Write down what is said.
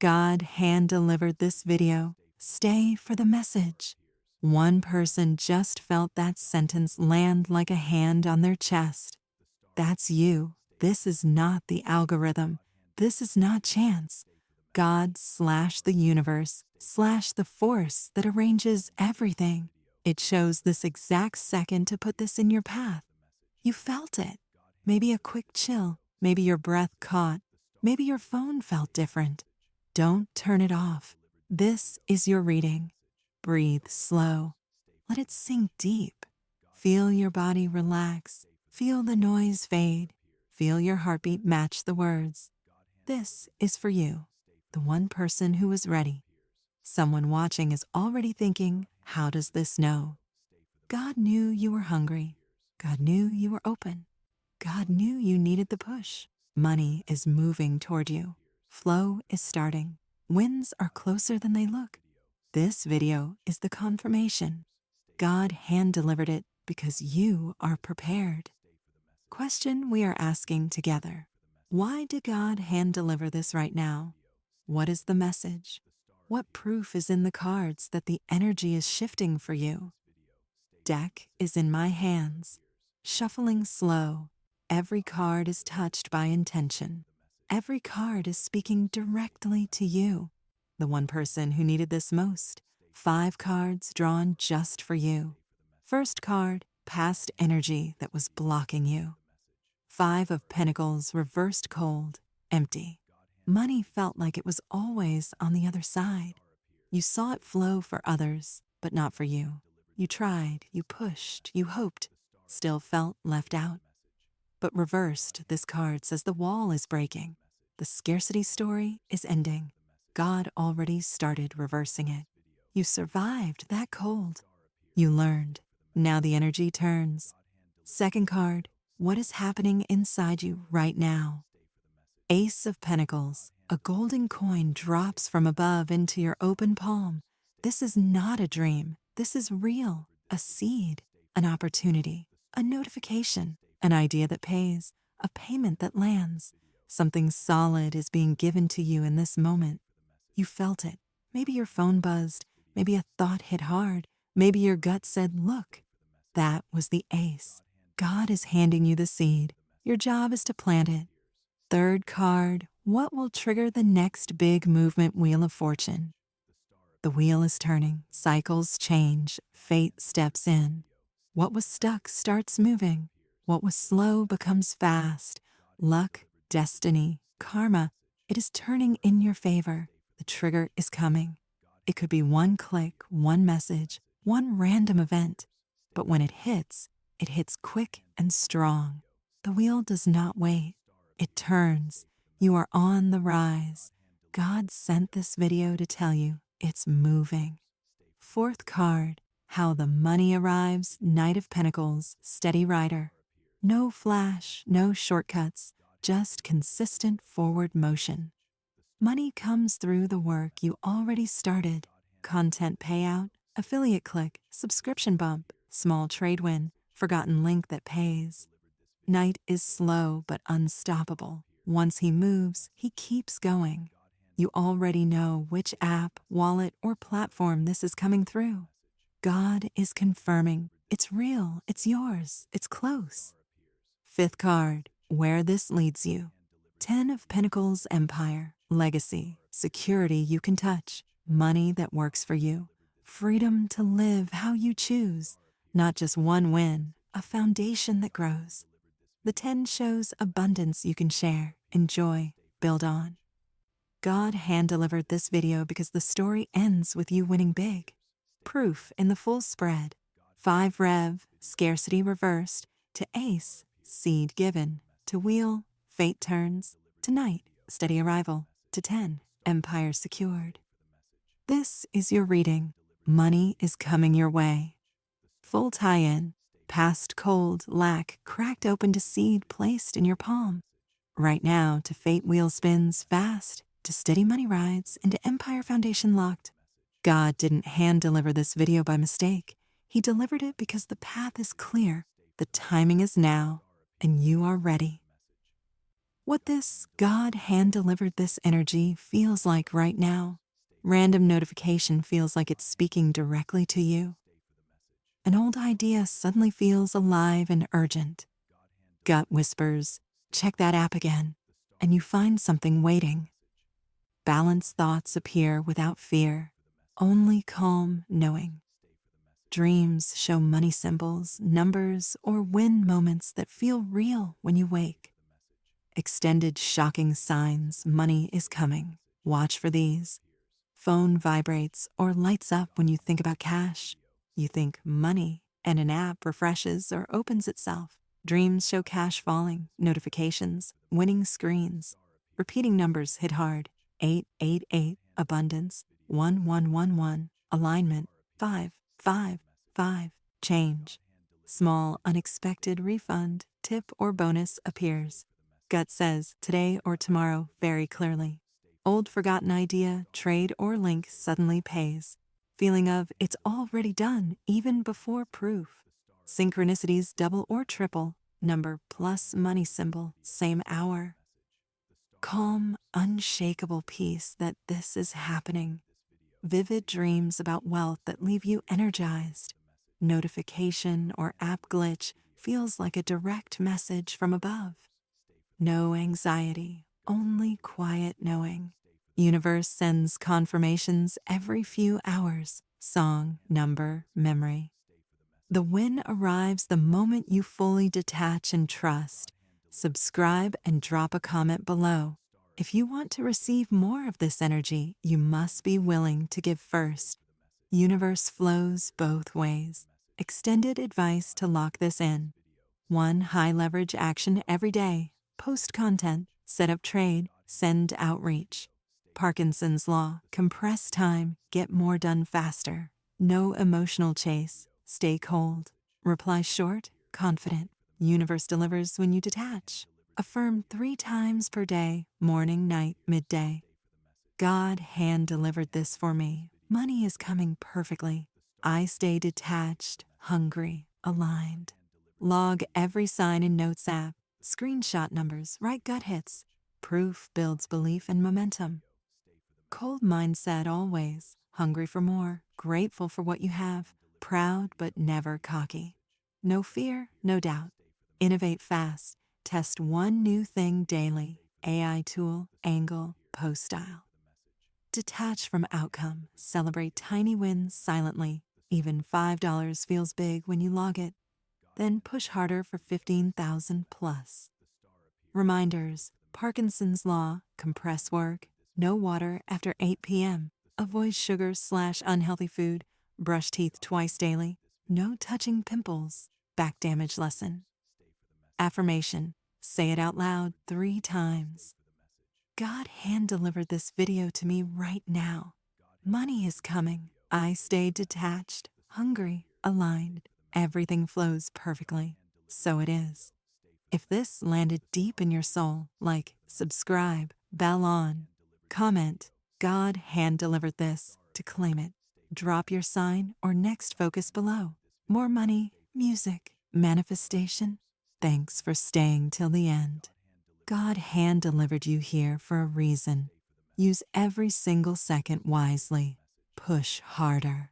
God hand-delivered this video. Stay for the message. One person just felt that sentence land like a hand on their chest. That's you. This is not the algorithm. This is not chance. God / the universe / the force that arranges everything. It chose this exact second to put this in your path. You felt it. Maybe a quick chill. Maybe your breath caught. Maybe your phone felt different. Don't turn it off. This is your reading. Breathe slow. Let it sink deep. Feel your body relax. Feel the noise fade. Feel your heartbeat match the words. This is for you, the one person who is ready. Someone watching is already thinking, how does this know? God knew you were hungry. God knew you were open. God knew you needed the push. Money is moving toward you. Flow is starting. Wins are closer than they look. This video is the confirmation. God hand-delivered it because you are prepared. Question we are asking together. Why did God hand-deliver this right now? What is the message? What proof is in the cards that the energy is shifting for you? Deck is in my hands. Shuffling slow. Every card is touched by intention. Every card is speaking directly to you, the one person who needed this most. 5 cards drawn just for you. First card, past energy that was blocking you. 5 of Pentacles reversed cold, empty. Money felt like it was always on the other side. You saw it flow for others, but not for you. You tried, you pushed, you hoped, still felt left out. But reversed, this card says the wall is breaking. The scarcity story is ending. God already started reversing it. You survived that cold. You learned. Now the energy turns. Second card, what is happening inside you right now? Ace of Pentacles, a golden coin drops from above into your open palm. This is not a dream. This is real. A seed, an opportunity, a notification, an idea that pays, a payment that lands. Something solid is being given to you in this moment. You felt it. Maybe your phone buzzed. Maybe a thought hit hard. Maybe your gut said, look. That was the ace. God is handing you the seed. Your job is to plant it. Third card, what will trigger the next big movement wheel of fortune? The wheel is turning, cycles change, fate steps in. What was stuck starts moving. What was slow becomes fast. Luck, destiny, karma, it is turning in your favor. The trigger is coming. It could be one click, one message, one random event. But when it hits quick and strong. The wheel does not wait. It turns. You are on the rise. God sent this video to tell you it's moving. Fourth card, how the money arrives, Knight of Pentacles, steady rider. No flash, no shortcuts, just consistent forward motion. Money comes through the work you already started. Content payout, affiliate click, subscription bump, small trade win, forgotten link that pays. Knight is slow but unstoppable. Once he moves, he keeps going. You already know which app, wallet, or platform this is coming through. God is confirming. It's real, it's yours, it's close. Fifth card, where this leads you. 10 of Pentacles Empire, legacy, security you can touch, money that works for you, freedom to live how you choose, not just one win, a foundation that grows. The 10 shows abundance you can share, enjoy, build on. God hand-delivered this video because the story ends with you winning big. Proof in the full spread. 5 Rev, scarcity reversed, to Ace, seed given, to Wheel, fate turns, to Knight, steady arrival, to 10, empire secured. This is your reading. Money is coming your way. Full tie-in. Past cold, lack, cracked open to seed placed in your palm. Right now, to fate wheel spins fast, to steady money rides, and to empire foundation locked. God didn't hand-deliver this video by mistake. He delivered it because the path is clear, the timing is now, and you are ready. What this God hand-delivered this energy feels like right now. Random notification feels like it's speaking directly to you. An old idea suddenly feels alive and urgent. Gut whispers, check that app again, and you find something waiting. Balanced thoughts appear without fear, only calm knowing. Dreams show money symbols, numbers, or win moments that feel real when you wake. Extended shocking signs money is coming. Watch for these. Phone vibrates or lights up when you think about cash. You think money, and an app refreshes or opens itself. Dreams show cash falling, notifications, winning screens. Repeating numbers hit hard. 888, abundance, 1111, alignment, 555, change. Small, unexpected refund, tip, or bonus appears. Gut says today or tomorrow very clearly. Old forgotten idea, trade, or link suddenly pays. Feeling of it's already done even before proof. Synchronicities double or triple. Number plus money symbol, same hour. Calm, unshakable peace that this is happening. Vivid dreams about wealth that leave you energized. Notification or app glitch feels like a direct message from above. No anxiety, only quiet knowing. Universe sends confirmations every few hours. Song, number, memory. The win arrives the moment you fully detach and trust. Subscribe and drop a comment below. If you want to receive more of this energy, you must be willing to give first. Universe flows both ways. Extended advice to lock this in. 1 high leverage action every day. Post content, set up trade, send outreach. Parkinson's law, compress time, get more done faster. No emotional chase, stay cold. Reply short, confident. Universe delivers when you detach. Affirm 3 times per day, morning, night, midday. God hand delivered this for me. Money is coming perfectly. I stay detached, hungry, aligned. Log every sign in Notes app. Screenshot numbers, write gut hits. Proof builds belief and momentum. Cold mindset always. Hungry for more, grateful for what you have, proud but never cocky. No fear, no doubt. Innovate fast. Test one new thing daily. AI tool, angle, post style. Detach from outcome. Celebrate tiny wins silently. Even $5 feels big when you log it. Then push harder for 15,000 plus. Reminders, Parkinson's law, compress work, no water after 8 p.m., avoid sugar/unhealthy food, brush teeth twice daily, no touching pimples, back damage lesson. Affirmation, say it out loud 3 times. God hand delivered this video to me right now. Money is coming. I stay detached, hungry, aligned. Everything flows perfectly. So it is. If this landed deep in your soul, like subscribe, bell on, comment, God hand delivered this to claim it. Drop your sign or next focus below. More money, music, manifestation. Thanks for staying till the end. God hand delivered you here for a reason. Use every single second wisely. Push harder.